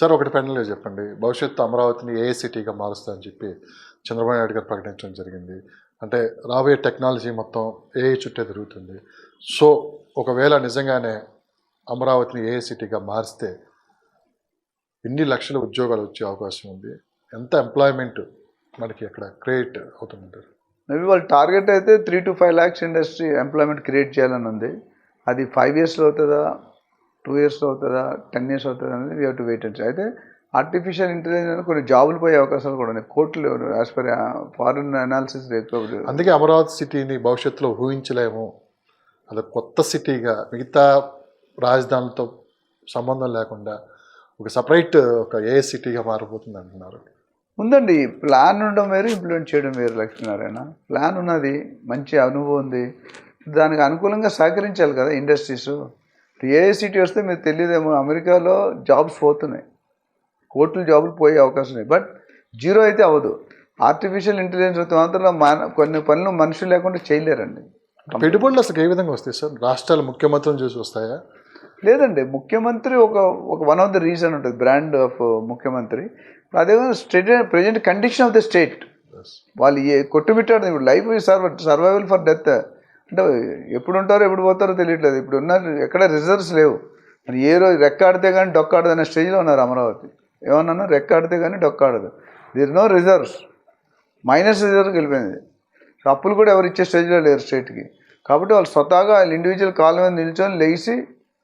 Sir ఒకటి పెన్నులో చెప్పండి, భవిష్యత్తు అమరావతిని ఏఐ సిటీగా మారుస్తా అని చెప్పి చంద్రబాబు నాయుడు గారు ప్రకటించడం జరిగింది. అంటే రాబోయే టెక్నాలజీ మొత్తం ఏఐ చుట్టే తిరుగుతుంది. సో ఒకవేళ నిజంగానే అమరావతిని ఏఐ సిటీగా మారిస్తే ఎన్ని లక్షల ఉద్యోగాలు వచ్చే అవకాశం ఉంది? ఎంత ఎంప్లాయ్మెంట్ మనకి అక్కడ క్రియేట్ అవుతుందంటారు? మేబీ వాళ్ళ టార్గెట్ అయితే 3 to 5 lakhs industry employment create చేయాలని ఉంది. అది 5 yearsలో అవుతుందా, 2 yearsలో అవుతుందా, 10 years అవుతుందా అనేది we have to wait and see. అయితే ఆర్టిఫిషియల్ ఇంటెలిజెన్స్ కొన్ని జాబులు పోయే అవకాశాలు కూడా ఉన్నాయి. కోర్టులు యాజ్ పర్ ఫారిన్ అనాలిసిస్ ఎక్కువ. అందుకే అమరావతి సిటీని భవిష్యత్తులో ఊహించలేము. అది కొత్త సిటీగా మిగతా రాజధానులతో సంబంధం లేకుండా ఒక సపరేట్ ఒక ఏఐ సిటీగా మారిపోతుంది అంటున్నారు. ఉందండి, ప్లాన్ ఉండడం వేరు, ఇంప్లిమెంట్ చేయడం వేరు. లక్ష్మీనారాయణ ప్లాన్ ఉన్నది, మంచి అనుభవం ఉంది, దానికి అనుకూలంగా సహకరించాలి కదా ఇండస్ట్రీస్. ఏఐ సిటీ వస్తే మీరు తెలియదేమో, అమెరికాలో జాబ్స్ పోతున్నాయి, కోట్లు జాబులు పోయే అవకాశం ఉన్నాయి. బట్ జీరో అయితే అవ్వదు. ఆర్టిఫిషియల్ ఇంటెలిజెన్స్ మాత్రం కొన్ని పనులు మనుషులు లేకుండా చేయలేరండి. పెట్టుబడులు అసలు ఏ విధంగా వస్తాయి సార్? రాష్ట్రాల ముఖ్యమంత్రులను చూసి వస్తాయా? లేదండి, ముఖ్యమంత్రి ఒక వన్ ఆఫ్ ద రీజన్ ఉంటుంది, బ్రాండ్ ఆఫ్ ముఖ్యమంత్రి. అదేవిధంగా state present condition of the state, వాళ్ళు కొట్టుమిట్టాడు. ఇప్పుడు లైఫ్ సర్వైవల్ ఫర్ డెత్ అంటే ఎప్పుడు ఉంటారో ఎప్పుడు పోతారో తెలియట్లేదు. ఇప్పుడు ఉన్న ఎక్కడ రిజర్వ్స్ లేవు. మరి ఏ రోజు రెక్కాడితే కానీ డొక్కాడదు అనే స్టేజ్లో ఉన్నారు అమరావతి. ఏమన్నా రెక్కాడితే కానీ డొక్కాడదు, దిర్ నో రిజర్వ్స్, మైనస్ రిజర్వ్కి వెళ్ళిపోయింది. అప్పులు కూడా ఎవరు ఇచ్చే స్టేజ్లో లేరు స్టేట్కి. కాబట్టి వాళ్ళు స్వతహాగా వాళ్ళు ఇండివిజువల్ కాళ్ళ మీద నిల్చొని లేచి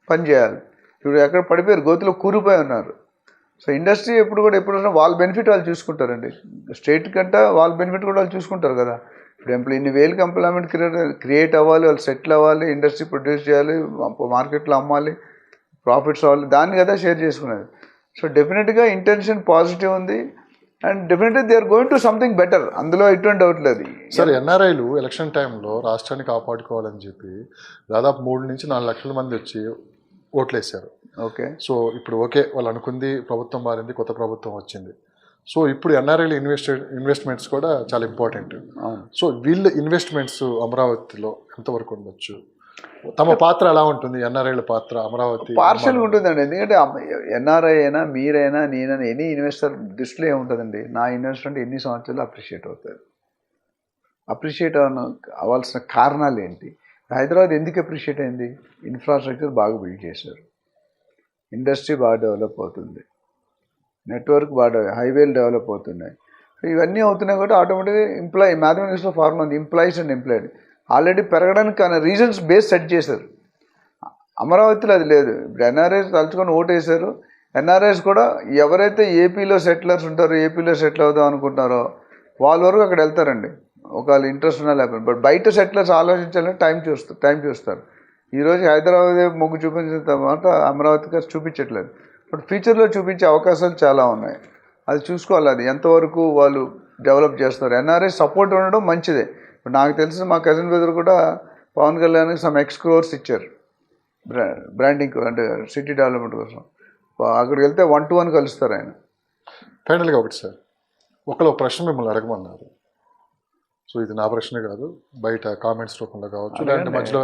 పని చేయాలి. ఇప్పుడు ఎక్కడ పడిపోయారు, గోతిలో కూరిపోయి ఉన్నారు. సో ఇండస్ట్రీ ఎప్పుడైనా వాళ్ళ బెనిఫిట్ వాళ్ళు చూసుకుంటారండి. స్టేట్ కంటే వాళ్ళ బెనిఫిట్ కూడా వాళ్ళు చూసుకుంటారు కదా. ఇప్పుడు ఇన్ని వేలకి ఎంప్లాయ్మెంట్ క్రియేట్ అవ్వాలి, వాళ్ళు సెటిల్ అవ్వాలి, ఇండస్ట్రీ ప్రొడ్యూస్ చేయాలి, మార్కెట్లో అమ్మాలి, ప్రాఫిట్స్ అవ్వాలి, దాన్ని కదా షేర్ చేసుకునేది. సో డెఫినెట్గా ఇంటెన్షన్ పాజిటివ్ ఉంది అండ్ డెఫినెట్గా they are going to something better, అందులో ఎటువంటి డౌట్ లేదు. సార్ ఎన్ఆర్ఐలు ఎలక్షన్ టైంలో రాష్ట్రాన్ని కాపాడుకోవాలని చెప్పి దాదాపు 3 నుంచి 4 లక్షల మంది వచ్చి ఓట్లేశారు. ఓకే, సో ఇప్పుడు ఓకే, వాళ్ళు అనుకుంది, ప్రభుత్వం మారింది, కొత్త ప్రభుత్వం వచ్చింది. సో ఇప్పుడు ఎన్ఆర్ఐల ఇన్వెస్ట్మెంట్స్ కూడా చాలా ఇంపార్టెంట్. సో వీళ్ళ ఇన్వెస్ట్మెంట్స్ అమరావతిలో ఎంతవరకు ఉండొచ్చు? తమ పాత్ర ఎలా ఉంటుంది? ఎన్ఆర్ఐల పాత్ర అమరావతి పార్షల్గా ఉంటుందండి. ఎందుకంటే ఎన్ఆర్ఐ అయినా మీరైనా నేనైనా ఎనీ ఇన్వెస్టర్ దృష్టిలో ఏముంటుందండి, నా ఇన్వెస్ట్మెంట్ ఎన్ని సంవత్సరాలు అప్రిషియేట్ అవుతుంది, అప్రిషియేట్ అవ్వాల్సిన కారణాలు ఏంటి? హైదరాబాద్ ఎందుకు అప్రిషియేట్ అయింది? ఇన్ఫ్రాస్ట్రక్చర్ బాగా బిల్డ్ చేశారు, ఇండస్ట్రీ బాగా డెవలప్ అవుతుంది, నెట్వర్క్ బాగా, హైవేలు డెవలప్ అవుతున్నాయి. ఇవన్నీ అవుతున్నాయి కాబట్టి ఆటోమేటిక్గా మ్యాథమెటిక్స్లో ఫార్ములా ఉంది, ఎంప్లాయీస్ అండ్ ఎంప్లాయిడ్ ఆల్రెడీ పెరగడానికి కానీ రీజన్స్ బేస్ సెట్ చేశారు. అమరావతిలో అది లేదు. ఇప్పుడు ఎన్ఆర్ఐస్ తలుచుకొని ఓటేశారు. ఎన్ఆర్ఐస్ కూడా ఎవరైతే ఏపీలో సెటిలర్స్ ఉంటారో, ఏపీలో సెటిల్ అవుదాం అనుకుంటున్నారో వాళ్ళ వరకు అక్కడ వెళ్తారండి, ఒకవేళ ఇంట్రెస్ట్ ఉన్నా లేకపోతే. బట్ బయట సెటిలర్స్ ఆలోచించాలంటే టైం చూస్తారు. ఈరోజు హైదరాబాద్ మొగ్గు చూపించిన తర్వాత అమరావతికి చూపించట్లేదు. బట్ ఫ్యూచర్లో చూపించే అవకాశాలు చాలా ఉన్నాయి. అది చూసుకోవాలి, అది ఎంతవరకు వాళ్ళు డెవలప్ చేస్తారు. ఎన్ఆర్ఐ సపోర్ట్ ఉండడం మంచిదే. ఇప్పుడు నాకు తెలిసిన మా కజిన్ బ్రదర్ కూడా పవన్ కళ్యాణ్కి సమ్ X crores ఇచ్చారు బ్రాండింగ్, అంటే సిటీ డెవలప్మెంట్ కోసం. అక్కడికి వెళ్తే 1-to-1 కలుస్తారు ఆయన. ఫైనల్గా ఒకటి సార్, ఒకళ్ళు ప్రశ్న మిమ్మల్ని అడగమన్నారు. సో ఇది నా ప్రశ్న కాదు, బయట కామెంట్స్ రూపంలో కావచ్చు, లేదంటే మధ్యలో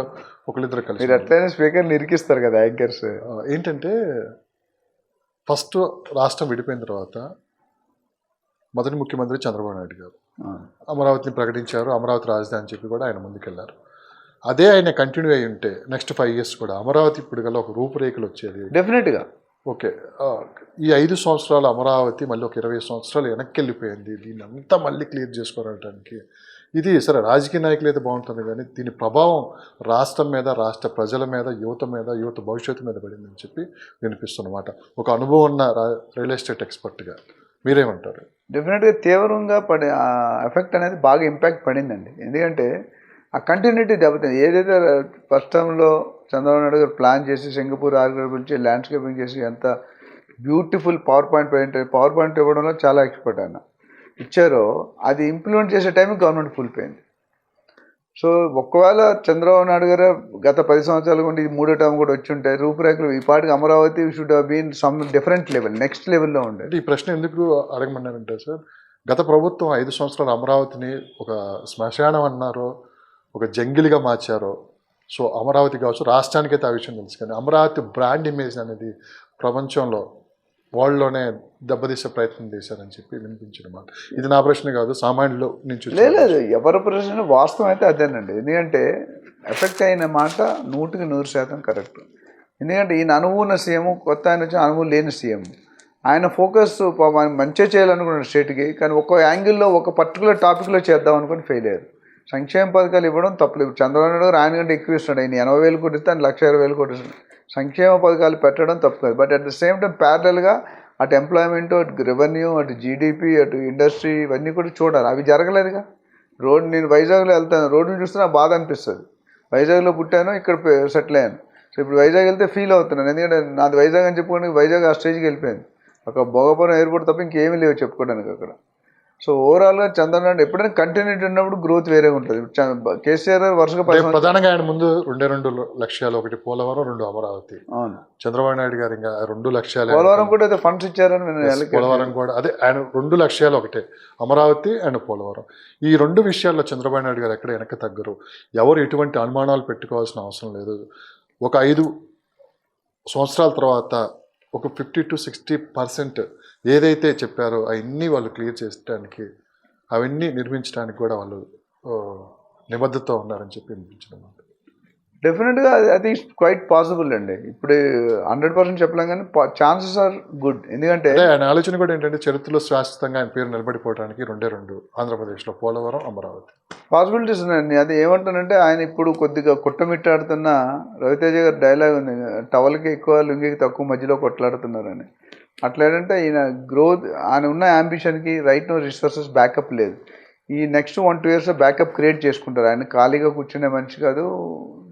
ఒకళ్ళిద్దరు కలిసి. మీరు ఎట్లయినా స్పీకర్ని ఇరికిస్తారు కదా యాంకర్స్. ఏంటంటే ఫస్ట్ రాష్ట్రం విడిపోయిన తర్వాత మొదటి ముఖ్యమంత్రి చంద్రబాబు నాయుడు గారు అమరావతిని ప్రకటించారు, అమరావతి రాజధాని అని చెప్పి కూడా ఆయన ముందుకెళ్లారు. అదే ఆయన కంటిన్యూ అయ్యి ఉంటే నెక్స్ట్ 5 years కూడా అమరావతి ఇప్పుడు గల ఒక రూపురేఖలు వచ్చేది డెఫినెట్గా. ఓకే, ఈ 5 సంవత్సరాలు అమరావతి మళ్ళీ ఒక 20 సంవత్సరాలు వెనక్కి వెళ్ళిపోయింది. దీన్ని అంతా మళ్ళీ క్లియర్ చేసుకోవడానికి ఇది సరే రాజకీయ నాయకులు అయితే బాగుంటుంది, కానీ దీని ప్రభావం రాష్ట్రం మీద, రాష్ట్ర ప్రజల మీద, యువత మీద, యువత భవిష్యత్తు మీద పడిందని చెప్పి వినిపిస్తున్నమాట. ఒక అనుభవం ఉన్న రియల్ ఎస్టేట్ ఎక్స్పర్ట్గా మీరేమంటారు? డెఫినెట్గా తీవ్రంగా ఎఫెక్ట్ అనేది బాగా ఇంపాక్ట్ పడిందండి. ఎందుకంటే ఆ కంటిన్యూటీ దెబ్బతింది. ఏదైతే ఫస్ట్ టైంలో చంద్రబాబు నాయుడు గారు ప్లాన్ చేసి సింగపూర్ ఆర్కిటెక్చర్ ల్యాండ్స్కేపింగ్ చేసి ఎంత బ్యూటిఫుల్ పవర్ పాయింట్ ఇవ్వడంలో చాలా ఎక్స్పర్ట్ ఆయన ఇచ్చారో, అది ఇంప్లిమెంట్ చేసే టైంకి గవర్నమెంట్ కూలిపోయింది. సో ఒకవేళ చంద్రబాబు నాయుడు గారు గత 10 సంవత్సరాల నుండి 3వ టర్మ్ కూడా వచ్చి ఉంటే రూపురేఖలు ఈ పాటికి Amaravati should have been some different level, next లెవెల్లో ఉండేది. ఈ ప్రశ్న ఎందుకు అడగమన్నారంటే సార్, గత ప్రభుత్వం 5 సంవత్సరాలు అమరావతిని ఒక శ్మశానం అన్నారో, ఒక జంగిలిగా మార్చారో. సో అమరావతి కావచ్చు, రాష్ట్రానికైతే ఆ విషయం తెలుసు, కానీ అమరావతి బ్రాండ్ ఇమేజ్ అనేది ప్రపంచంలో వాళ్ళలోనే దెబ్బతీసే ప్రయత్నం చేశారని చెప్పి వినిపించిన మాట. ఇది నా ప్రశ్న కాదు, సామాన్యుల నుంచి వచ్చిన లేదు, ఎవరి ప్రశ్న వాస్తవం అయితే అదేనండి. ఎందుకంటే ఎఫెక్ట్ అయిన మాట 100% కరెక్ట్. ఎందుకంటే ఈయన అనుభవం ఉన్న సీఎం, కొత్త ఆయన వచ్చిన అనుభవం లేని సీఎం. ఆయన ఫోకస్ మంచిగా చేయాలనుకున్నాడు స్టేట్కి, కానీ ఒక యాంగిల్లో ఒక పర్టికులర్ టాపిక్లో చేద్దాం అనుకుని ఫెయిల్ అయ్యారు. సంక్షేమ పథకాలు ఇవ్వడం తప్పలేదు. చంద్రబాబు నాయుడు గారు ఆయన కంటే ఎక్కువ ఇస్తున్నాడు. ఆయన 80,000 కోట్లు ఇస్తే ఆయన 1,20,000 కోట్లు ఇస్తున్నాడు. సంక్షేమ పథకాలు పెట్టడం తప్పు కాదు. But at the same time ప్యారలల్గా అటు ఎంప్లాయ్మెంట్, అటు రెవెన్యూ, అటు జీడిపి, అటు ఇండస్ట్రీ ఇవన్నీ కూడా చూడాలి. అవి జరగలేదుగా. నేను వైజాగ్లో వెళ్తాను, రోడ్లు చూస్తే నాకు బాధ అనిపిస్తుంది. వైజాగ్లో పుట్టాను, ఇక్కడ సెటిల్ అయ్యాను. సో ఇప్పుడు వైజాగ్ వెళ్తే ఫీల్ అవుతున్నాను. ఎందుకంటే నాది వైజాగ్ అని చెప్పుకోవడానికి వైజాగ్ ఆ స్టేజ్కి వెళ్ళిపోయింది. ఒక భోగపురం ఎయిర్పోర్ట్ తప్ప ఇంకేమీ లేవు చెప్పుకోవడానికి అక్కడ. సో ఓవరాల్గా చంద్రబాబు నాయుడు ఎప్పుడైనా కంటిన్యూటీ ఉన్నప్పుడు గ్రోత్ వేరే ఉంటుంది. కేసీఆర్ వరుసగా ప్రధానంగా ఆయన ముందు 2 లక్ష్యాలు, ఒకటి పోలవరం, 2 అమరావతి. అవును, చంద్రబాబు నాయుడు గారు ఇంకా 2 లక్ష్యాలు. పోలవరం కూడా అయితే ఫండ్స్ ఇచ్చారని పోలవరం కూడా అదే ఆయన 2 లక్ష్యాలు ఒకటే, అమరావతి అండ్ పోలవరం. ఈ 2 విషయాల్లో చంద్రబాబు నాయుడు గారు ఎక్కడ వెనక్కి తగ్గరు. ఎవరు ఎటువంటి అనుమానాలు పెట్టుకోవాల్సిన అవసరం లేదు. ఒక 5 సంవత్సరాల తర్వాత ఒక 50 to 60% ఏదైతే చెప్పారో అవన్నీ వాళ్ళు క్లియర్ చేయడానికి, అవన్నీ నిర్మించడానికి కూడా వాళ్ళు నిబద్ధతతో ఉన్నారని చెప్పి వినిపించడం. డెఫినెట్గా అది క్వైట్ పాసిబుల్ అండి. ఇప్పుడు 100% చెప్పలేం, కానీ ఛాన్సెస్ ఆర్ గుడ్. ఎందుకంటే ఆయన ఆలోచన కూడా ఏంటంటే చరిత్రలో శాశ్వతంగా ఆయన పేరు నిలబడిపోవడానికి 2 ఆంధ్రప్రదేశ్లో పోలవరం, అమరావతి పాసిబిలిటీస్ ఉన్నాయండి. అది ఏమంటానంటే ఆయన ఇప్పుడు కొద్దిగా కొట్టమిట్టాడుతున్న రవితేజ గారి డైలాగ్ ఉంది, టవల్కి ఎక్కువ లుంగికి తక్కువ మధ్యలో కొట్లాడుతున్నారని. అట్లా ఏంటంటే ఈయన గ్రోత్, ఆయన ఉన్న యాంబిషన్కి రైట్ నో రిసోర్సెస్ బ్యాకప్ లేదు. ఈ నెక్స్ట్ 1-2 years బ్యాకప్ క్రియేట్ చేసుకుంటారు. ఆయన ఖాళీగా కూర్చునే మనిషి కాదు,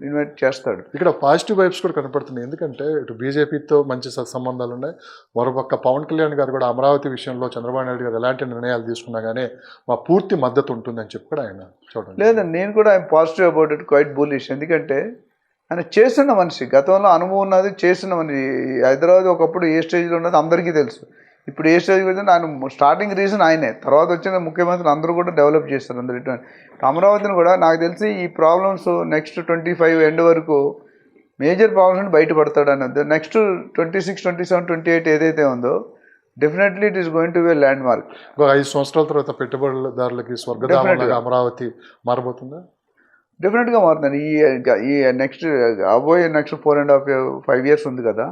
ఇన్వైట్ చేస్తాడు. ఇక్కడ పాజిటివ్ వైబ్స్ కూడా కనపడుతున్నాయి. ఎందుకంటే ఇటు బీజేపీతో మంచి సత్సంబంధాలు ఉన్నాయి. మరోపక్క పవన్ కళ్యాణ్ గారు కూడా అమరావతి విషయంలో చంద్రబాబు నాయుడు గారు ఎలాంటి నిర్ణయాలు తీసుకున్నా కానీ మా పూర్తి మద్దతు ఉంటుందని చెప్పి కూడా ఆయన చూడండి. లేదండి, నేను కూడా I'm positive about it, quite bullish. ఎందుకంటే ఆయన చేసిన మనిషి, గతంలో అనుభవం ఉన్నది, చేసిన మనిషి. హైదరాబాద్ ఒకప్పుడు ఏ స్టేజ్లో ఉన్నది అందరికీ తెలుసు. ఇప్పుడు ఏ స్టేజ్కి వచ్చింది ఆయన స్టార్టింగ్ రీజన్ ఆయనే. తర్వాత వచ్చిన ముఖ్యమంత్రులు అందరూ కూడా డెవలప్ చేస్తారు అందరు. ఇటువంటి అమరావతిని కూడా నాకు తెలిసి ఈ ప్రాబ్లమ్స్ నెక్స్ట్ 25 ఎండ్ వరకు మేజర్ ప్రాబ్లమ్స్ బయటపడతాడు అన్నది. నెక్స్ట్ 26, 27, 28 ఏదైతే ఉందో definitely it is going to be land mark. 5 సంవత్సరాల తర్వాత పెట్టుబడుదారులకి స్వర్గధామంగా అమరావతి మారబోతుందా? డెఫినెట్గా మారుతుంది. ఈ నెక్స్ట్ అవబోయే నెక్స్ట్ 4.5 years ఉంది కదా,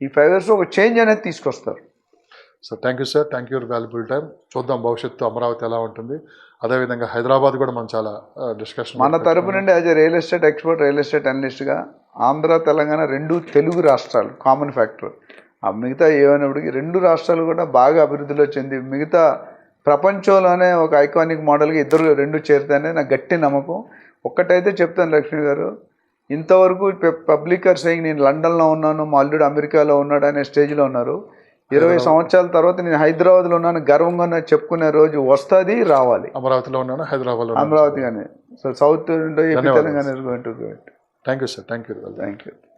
ఈ 5 years ఒక చేంజ్ అనేది తీసుకొస్తారు. So thank you sir, thank you valuable time. చూద్దాం భవిష్యత్తు అమరావతి ఎలా ఉంటుంది. అదేవిధంగా హైదరాబాద్ కూడా మనం చాలా డిస్కషన్ మన తరపు నుండి as a real estate expert, real estate అనలిస్ట్గా ఆంధ్ర, తెలంగాణ 2 తెలుగు రాష్ట్రాలు కామన్ ఫ్యాక్టర్. ఆ మిగతా ఏమైనప్పటికీ 2 రాష్ట్రాలు కూడా బాగా అభివృద్ధిలో చెంది మిగతా ప్రపంచంలోనే ఒక ఐకానిక్ మోడల్గా 2 చేరుతానే నా గట్టి నమ్మకం. ఒక్కటైతే చెప్తాను లక్ష్మి గారు, ఇంతవరకు పబ్లిక్ ఆర్ సెయింగ్ నేను లండన్లో ఉన్నాను, మా అల్లుడు అమెరికాలో ఉన్నాడు అనే స్టేజ్లో ఉన్నారు. 20 సంవత్సరాల తర్వాత నేను హైదరాబాద్లో ఉన్నాను గర్వంగా చెప్పుకునే రోజు వస్తుంది, రావాలి. అమరావతిలో ఉన్నాను, హైదరాబాద్లో అమరావతి కానీ. So south Telangana. Thank you sir, thank you. Thank you.